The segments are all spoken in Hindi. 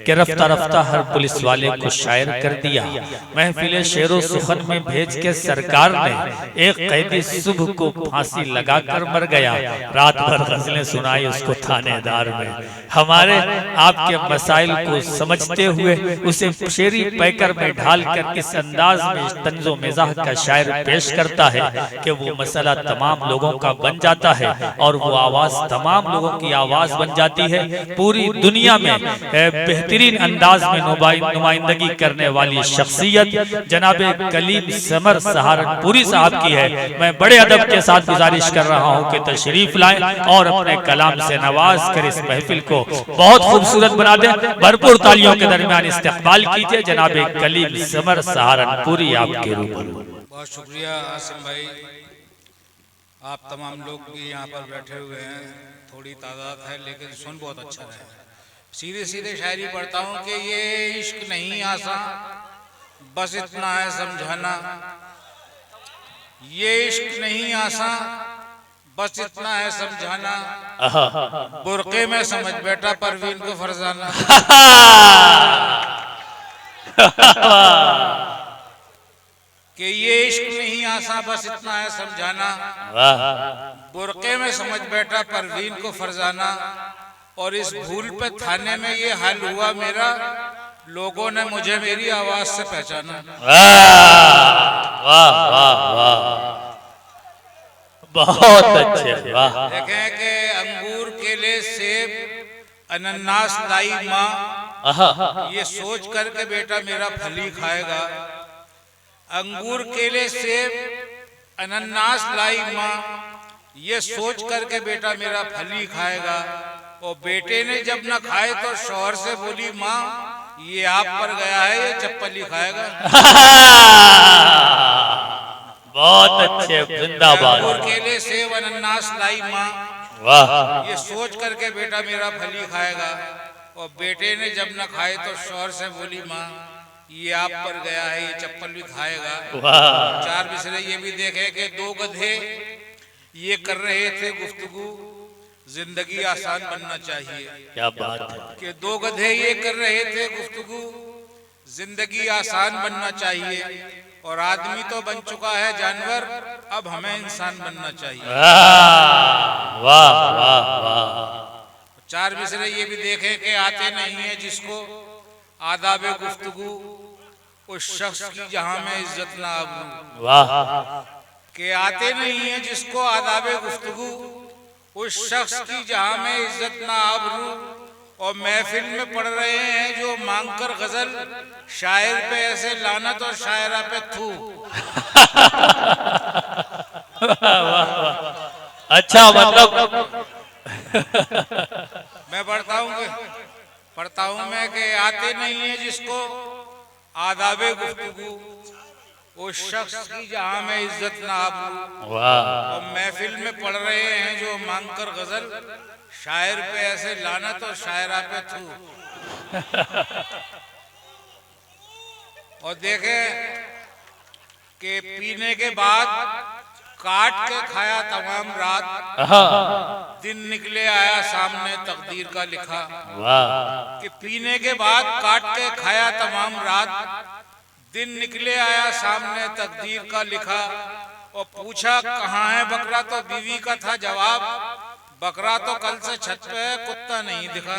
कि रफ्ता रफ्ता हर पुलिस वाले को शायर कर दिया। महफिल शेरो सुखन में भेज के सरकार ने एक कैदी सुबह को फांसी लगाकर मर गया। रात भर गजलें सुनाई उसको थानेदार में। हमारे आपके मसाइल को समझते हुए उसे शेरी पैकर में ढालकर इस अंदाज में तंजो मिजाह का शायर पेश करता है कि वो मसला तमाम लोगों का बन जाता है और वो आवाज तमाम लोगों की आवाज बन जाती है। पूरी दुनिया में बेहतरीन अंदाज में नुमाइंदगी करने वाली शख्सियत जनाबे कलीम समर सहारनपुरी साहब की है। मैं बड़े अदब के साथ गुजारिश कर रहा हूँ कि तशरीफ लाएं और अपने कलाम से नवाज कर इस महफिल को बहुत खूबसूरत बना दें। भरपूर तालियों के दरमियान इस्तकबाल कीजिए जनाबे कलीम समर सहारनपुरी आपके रूबरू। बहुत शुक्रिया आसिम भाई, आप तमाम लोग भी यहाँ पर बैठे हुए हैं, थोड़ी तादाद है लेकिन सुन बहुत अच्छा रहा है। सीधे सीधे शायरी पढ़ता हूँ कि ये इश्क नहीं आसान बस इतना है समझाना, ये इश्क नहीं आसान बस इतना है समझाना, बुरके में समझ बैठा परवीन को फरजाना। कि ये इश्क नहीं आसान बस इतना है समझाना, बुरके में समझ बैठा परवीन को फरजाना, और इस भूल पे थाने में ये हाल हुआ मेरा, लोगों ने मुझे मेरी आवाज से पहचाना। वाह वाह वाह, बहुत अच्छे। वाह। देखें कि अंगूर केले सेब अनन्नास लाई माँ, ये सोच करके बेटा मेरा फली खाएगा। अंगूर केले सेब अनन्नास लाई माँ, ये सोच करके बेटा मेरा फली खाएगा। और बेटे ने जब न खाए तो शौहर से बोली माँ, ये आप पर गया है ये चप्पल ही खाएगा। बहुत अच्छे, जिंदाबाद। अंगूर केले सेब अनन्नास लाई माँ, वाह। ये सोच करके बेटा मेरा फली खाएगा। और बेटे ने जब न खाए तो शौहर से बोली माँ, ये आप पर गया है ये चप्पल भी खाएगा। चार मिसरे ये भी देखे कि दो गधे ये कर रहे थे गुफ्तगू, जिंदगी आसान बनना चाहिए। क्या बात है कि दो गधे ये कर रहे थे गुफ्तगू, जिंदगी आसान बनना चाहिए। और आदमी तो बन चुका है जानवर, अब हमें इंसान बनना चाहिए। वाह वाह वाह। चार मिसरे ये भी देखे कि आते नहीं है जिसको आदाबे गुफ्तगू, उस शख्स की जहां में इज्जत ना आबरू। वाह। के आते नहीं है जिसको आदाबे गुफ्तगू, उस शख्स की जहां में इज्जत ना आबरू। और महफिल में पढ़ रहे हैं जो मांगकर गजल, शायर पे ऐसे लानत और शायरा पे थू। अच्छा, मतलब मैं पढ़ता हूँ मैं कि आते नहीं है जिसको आदाबे गुफ्तगू, उस शख्स की जहां में इज्जत ना आबरू। और महफिल में पढ़ रहे हैं जो मांगकर गजल, शायर पे ऐसे लानत और शायरा पे थू। और देखे कि पीने के बाद काट के खाया तमाम रात, दिन निकले आया सामने तकदीर का लिखा। कि पीने के बाद काट के खाया तमाम रात, दिन निकले आया सामने तकदीर का लिखा। और पूछा कहाँ है बकरा, तो बीवी का था जवाब, बकरा तो कल से छत पे है, कुत्ता नहीं दिखा।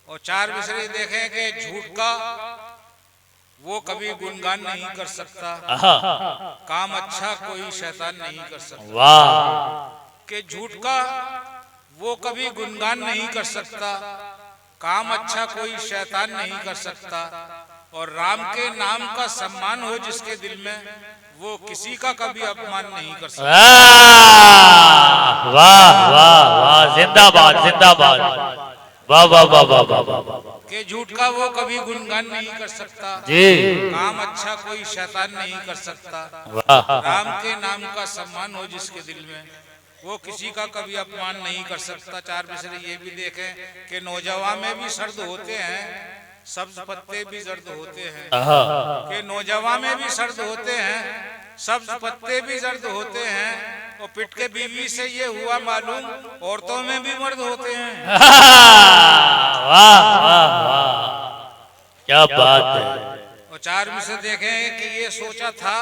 और चार मिसरे देखें कि झूठ का वो कभी गुणगान नहीं कर सकता, काम अच्छा कोई शैतान नहीं कर सकता। कि झूठ का वो कभी गुणगान नहीं कर सकता, काम अच्छा कोई शैतान नहीं कर सकता। और राम के नाम का सम्मान हो जिसके दिल में, वो किसी का कभी अपमान नहीं कर सकता। वाह वाह वाह, जिंदाबाद जिंदाबाद। वाह वाह वाह वाह वाह। कि झूठ का वो कभी गुणगान नहीं कर सकता जी, काम अच्छा कोई शैतान नहीं कर सकता। राम के नाम का सम्मान हो जिसके दिल में, वो किसी का कभी अपमान नहीं कर सकता। चार मिसरे ये भी देखें कि नौजवान में भी सर्द होते हैं, सब्ज पत्ते भी जर्द होते हैं। कि नौजवान में भी सर्द होते हैं, सब्ज पत्ते भी जर्द होते हैं। और पिट के बीवी से ये हुआ मालूम औरतों में भी मर्द होते हैं। वाह वाह वाह, क्या बात है। और 4 में से देखें कि ये सोचा था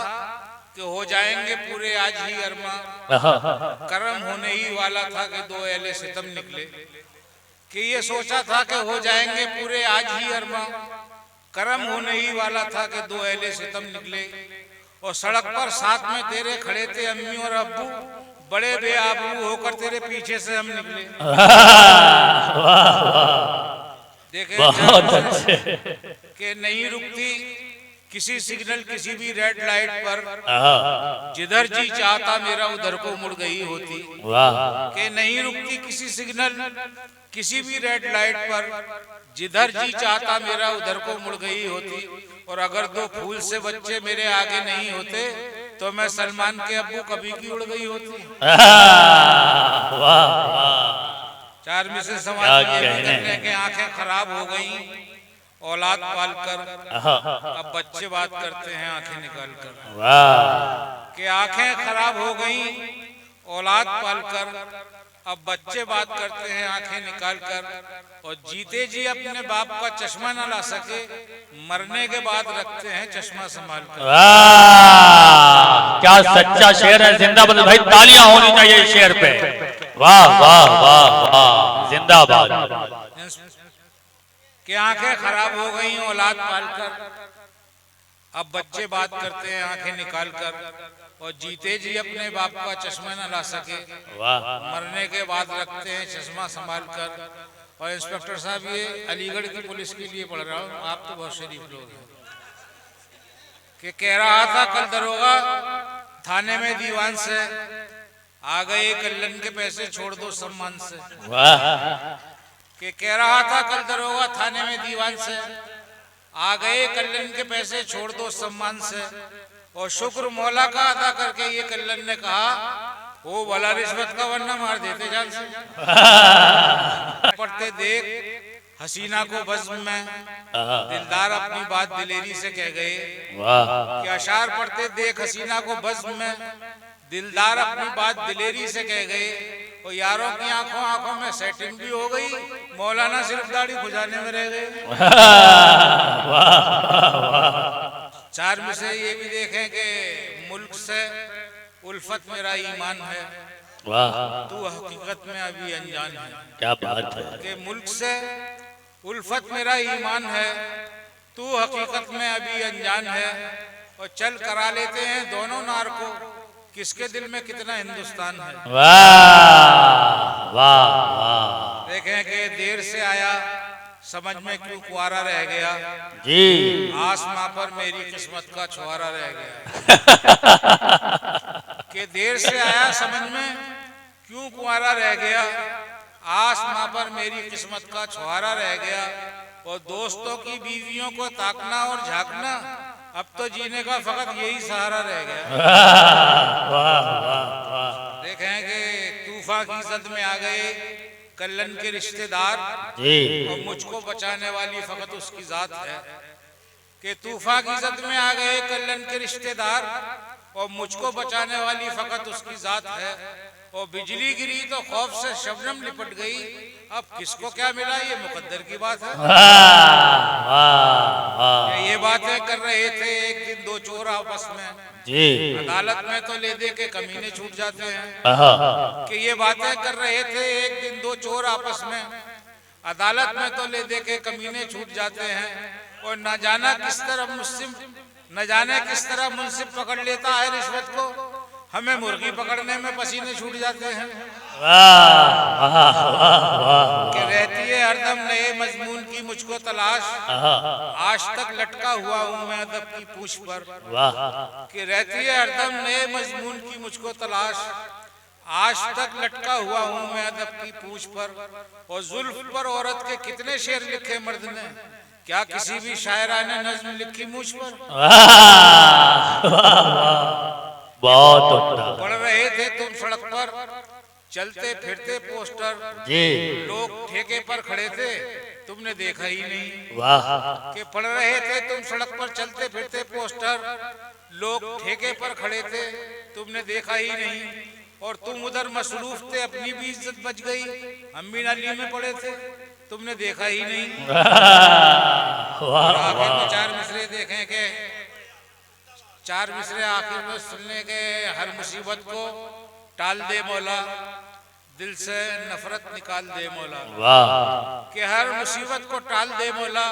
कि हो जाएंगे पूरे आज ही अरमा, कर्म होने ही वाला था कि 2 एले सितम निकले। कि ये सोचा था कि हो जाएंगे पूरे आज ही अरमा, कर्म होने ही वाला था कि 2 एले सितम निकले। और सड़क पर साथ में तेरे खड़े थे अम्मी और अब्बू, बड़े बेआबरू होकर तेरे पीछे से हम निकले। देखे बहुत अच्छे। कि नहीं रुकती किसी सिग्नल किसी भी रेड लाइट पर, जिधर जी चाहता मेरा उधर को मुड़ गई होती। कि नहीं रुकती किसी सिग्नल किसी भी रेड लाइट पर, जिधर जी चाहता मेरा उधर को मुड़ गई होती। और अगर 2 फूल से बच्चे मेरे आगे नहीं होते तो मैं सलमान के अब्बू कभी की उड़ गई होती। 4 में से समाज करने के आंखें खराब हो गई औलाद पालकर, अब बच्चे बात करते हैं आंखें निकाल कर। कि आंखें खराब हो गई औलाद पालकर, अब बच्चे बात करते हैं आंखें निकाल कर। और जीते जी अपने बाप का चश्मा न ला सके, मरने के बाद रखते हैं चश्मा संभाल कर। क्या सच्चा शेर है, जिंदाबाद भाई, तालियां होनी चाहिए शेर पे। वाह वाह वाह वाह, जिंदाबाद। कि आंखें खराब हो गई औलाद पालकर, अब बच्चे बात करते हैं आंखें निकाल कर। और जीते जी अपने बाप का चश्मा न ला सके, मरने के बाद रखते हैं चश्मा संभाल कर। और इंस्पेक्टर साहब ये अलीगढ़ की पुलिस के लिए पढ़ रहा हूँ, आप तो बहुत शरीफ लोग हैं। कि कह रहा था कल दरोगा थाने में दीवान से, आ गए कल्लन के पैसे छोड़ दो सम्मान से। कि कह रहा था कल दरोगा थाने में दीवान से, आ गए कल्लन के पैसे छोड़ दो सम्मान से। और शुक्र मौला का अदा करके ये कल्लन ने कहा, वो भला रिश्वत का वरना मार देते जान से। पढ़ते देख हसीना को बज़्म में, दिलदार अपनी बात दिलेरी से कह गए। कि अशार पढ़ते देख हसीना को बज़्म में, दिलदार अपनी बात दिलेरी से कह गए। और यारों की आंखों आंखों में सेटिंग भी हो गई, मौलाना सिर्फ दाढ़ी खुजाने में रह गए। 4 में से ये भी देखें कि मुल्क से उल्फत मेरा ईमान है, तू हकीकत में अभी अनजान है। क्या बात है। कि मुल्क से उल्फत मेरा ईमान है, तू हकीकत में अभी अनजान है। और चल करा लेते हैं दोनों नार को, किसके दिल में कितना हिंदुस्तान है। वाह वाह वाह। देखें कि देर से आया समझ में क्यों कुआरा रह गया जी, आसमां पर मेरी किस्मत का छुहारा रह गया। कि देर से आया समझ में क्यों कुआरा रह गया, आसमां पर मेरी किस्मत का छुहारा रह गया। और दोस्तों की बीवियों को ताकना और झांकना, अब तो जीने का फकत यही सहारा रह गया। देखें कि तूफान की जद में आ गए कल्लन के रिश्तेदार, और मुझको बचाने वाली फकत उसकी जात है। कि तूफान की जद में आ गए कल्लन के रिश्तेदार, और मुझको बचाने वाली फकत उसकी जात है। और बिजली गिरी तो खौफ से शबनम लिपट गई, अब किसको क्या मिला ये मुकद्दर की बात है। ये बातें कर रहे थे एक दिन 2 चोर आपस में जी, अदालत में तो ले दे के कमीने छूट जाते हैं। कि ये बातें कर रहे थे एक दिन 2 चोर आपस में, अदालत में तो ले दे के कमीने छूट जाते हैं। और न जाना किस तरह मुस्लिम, न जाने किस तरह मुंसिफ पकड़ लेता है रिश्वत को, हमें मुर्गी पकड़ने में पसीने छूट जाते हैं। कि रहती है हरदम नए मजमून की मुझको तलाश, आज तक लटका हुआ हूँ मैं अदब की पूछ पर। कि रहती है हरदम नए मजमून की मुझको तलाश, आज तक लटका हुआ हूँ मैं अदब की पूछ पर। और जुल्फ पर औरत के कितने शेर लिखे मर्द ने, क्या किसी भी शायरा ने नज्म लिखी मुझ पर। बहुत पढ़ रहे थे तुम सड़क पर चलते फिरते पोस्टर जी, लोग ठेके पर खड़े थे तुमने देखा ही नहीं। वाह। कि पढ़ रहे थे तुम सड़क पर चलते फिरते पोस्टर, लोग ठेके पर खड़े थे तुमने देखा ही नहीं। और तुम उधर मसरूफ थे, अपनी भी इज्जत बच गई, हम भी नाली में पड़े थे, तुमने देखा ही नहीं। आखिर में 4 मिसरे देखें के 4 मिसरे आखिर में सुनने के, हर मुसीबत को टाल दे मौला, दिल से नफरत निकाल दे मौला। कि हर मुसीबत को टाल दे मौला,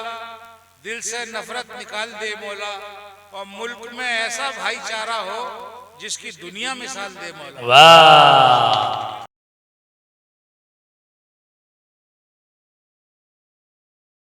दिल से नफरत निकाल दे मौला, और मुल्क में ऐसा भाईचारा हो जिसकी दुनिया मिसाल दे मौला।